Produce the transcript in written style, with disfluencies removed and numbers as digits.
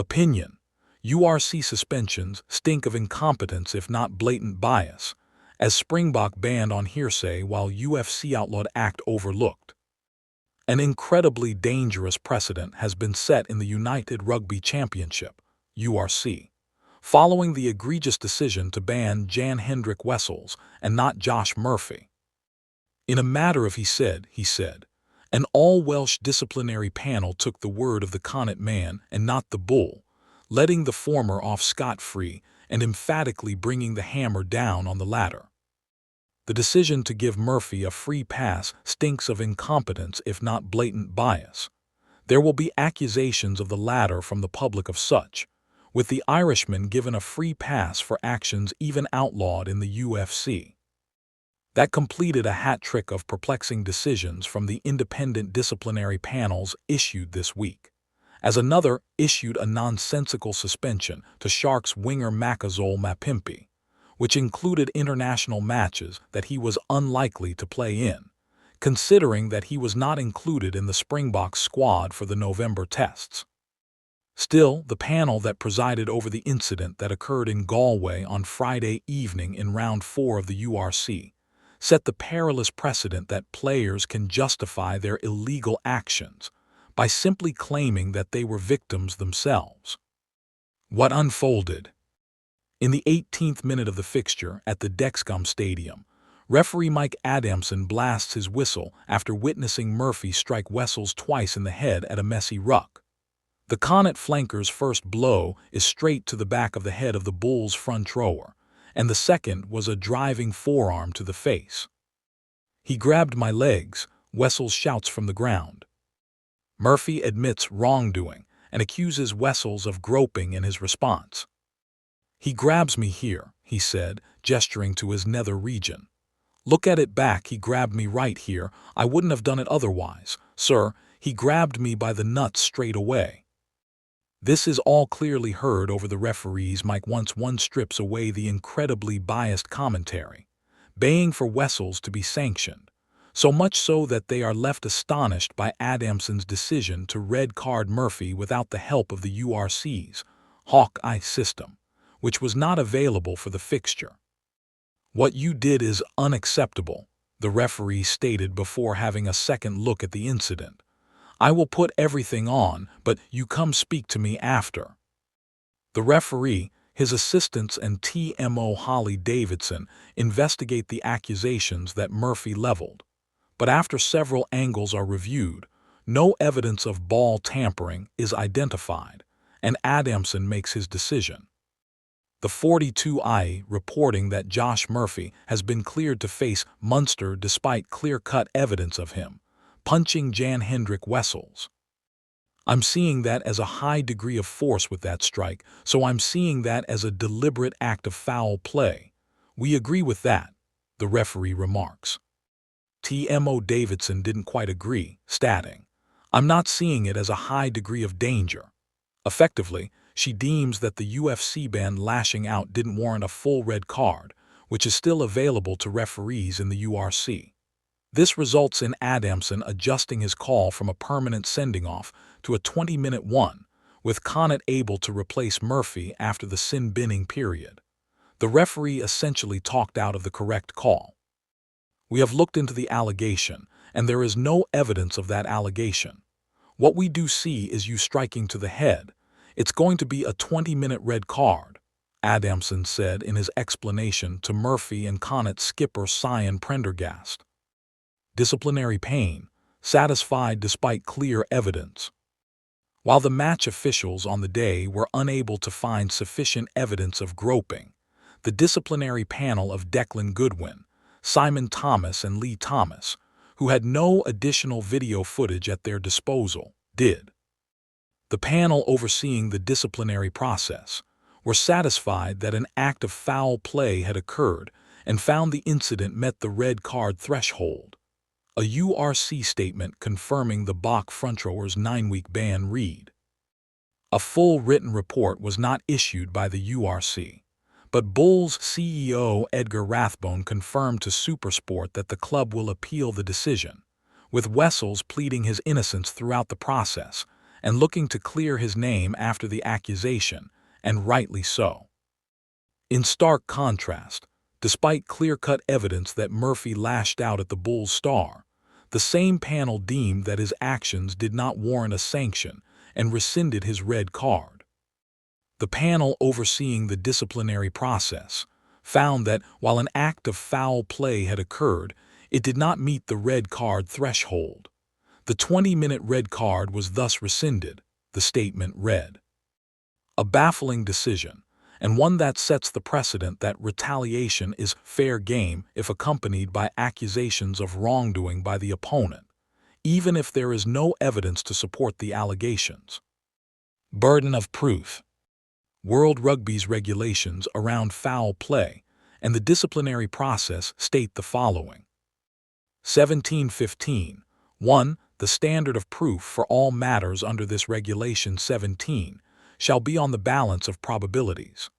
Opinion: URC suspensions stink of incompetence if not blatant bias, as Springbok banned on hearsay while UFC-outlawed act overlooked. An incredibly dangerous precedent has been set in the United Rugby Championship, URC, following the egregious decision to ban Jan-Hendrik Wessels and not Josh Murphy. In a matter of he said, an all-Welsh disciplinary panel took the word of the Connacht man and not the bull, letting the former off scot-free and emphatically bringing the hammer down on the latter. The decision to give Murphy a free pass stinks of incompetence if not blatant bias. There will be accusations of the latter from the public of such, with the Irishman given a free pass for actions even outlawed in the UFC. That completed a hat trick of perplexing decisions from the independent disciplinary panels issued this week, as another issued a nonsensical suspension to Sharks winger Makazole Mapimpi, which included international matches that he was unlikely to play in, considering that he was not included in the Springboks squad for the November tests. Still, the panel that presided over the incident that occurred in Galway on Friday evening in Round 4 of the URC set the perilous precedent that players can justify their illegal actions by simply claiming that they were victims themselves. What unfolded? In the 18th minute of the fixture at the Dexcom Stadium, referee Mike Adamson blasts his whistle after witnessing Murphy strike Wessels twice in the head at a messy ruck. The Connacht flanker's first blow is straight to the back of the head of the Bulls' front rower, and the second was a driving forearm to the face. "He grabbed my legs," Wessels shouts from the ground. Murphy admits wrongdoing and accuses Wessels of groping in his response. "He grabs me here," he said, gesturing to his nether region. "Look at it back, he grabbed me right here. I wouldn't have done it otherwise, sir. He grabbed me by the nuts straight away." This is all clearly heard over the referee's mic once one strips away the incredibly biased commentary, baying for Wessels to be sanctioned, so much so that they are left astonished by Adamson's decision to red card Murphy without the help of the URC's Hawkeye system, which was not available for the fixture. "What you did is unacceptable," the referee stated before having a second look at the incident. "I will put everything on, but you come speak to me after." The referee, his assistants and TMO Holly Davidson investigate the accusations that Murphy leveled, but after several angles are reviewed, no evidence of ball tampering is identified, and Adamson makes his decision. The 42i reporting that Josh Murphy has been cleared to face Munster despite clear-cut evidence of him punching Jan-Hendrik Wessels. "I'm seeing that as a high degree of force with that strike, so I'm seeing that as a deliberate act of foul play. We agree with that," the referee remarks. TMO Davidson didn't quite agree, stating, "I'm not seeing it as a high degree of danger." Effectively, she deems that the UFC ban lashing out didn't warrant a full red card, which is still available to referees in the URC. This results in Adamson adjusting his call from a permanent sending-off to a 20-minute one, with Connacht able to replace Murphy after the sin-binning period. The referee essentially talked out of the correct call. "We have looked into the allegation, and there is no evidence of that allegation. What we do see is you striking to the head. It's going to be a 20-minute red card," Adamson said in his explanation to Murphy and Connacht skipper Sion Prendergast. Disciplinary pain, satisfied despite clear evidence. While the match officials on the day were unable to find sufficient evidence of groping, the disciplinary panel of Declan Goodwin, Simon Thomas and Lee Thomas, who had no additional video footage at their disposal, did. The panel overseeing the disciplinary process were satisfied that an act of foul play had occurred and found the incident met the red card threshold. A URC statement confirming the Bok front rower's 9-week ban read. A full written report was not issued by the URC, but Bulls CEO Edgar Rathbone confirmed to SuperSport that the club will appeal the decision, with Wessels pleading his innocence throughout the process and looking to clear his name after the accusation, and rightly so. In stark contrast, despite clear-cut evidence that Murphy lashed out at the Bulls star, the same panel deemed that his actions did not warrant a sanction and rescinded his red card. The panel overseeing the disciplinary process found that while an act of foul play had occurred, it did not meet the red card threshold. The 20-minute red card was thus rescinded, the statement read. A baffling decision, and one that sets the precedent that retaliation is fair game if accompanied by accusations of wrongdoing by the opponent, even if there is no evidence to support the allegations. Burden of proof. World Rugby's regulations around foul play and the disciplinary process state the following. 1715. 1. The standard of proof for all matters under this regulation 17 shall be on the balance of probabilities.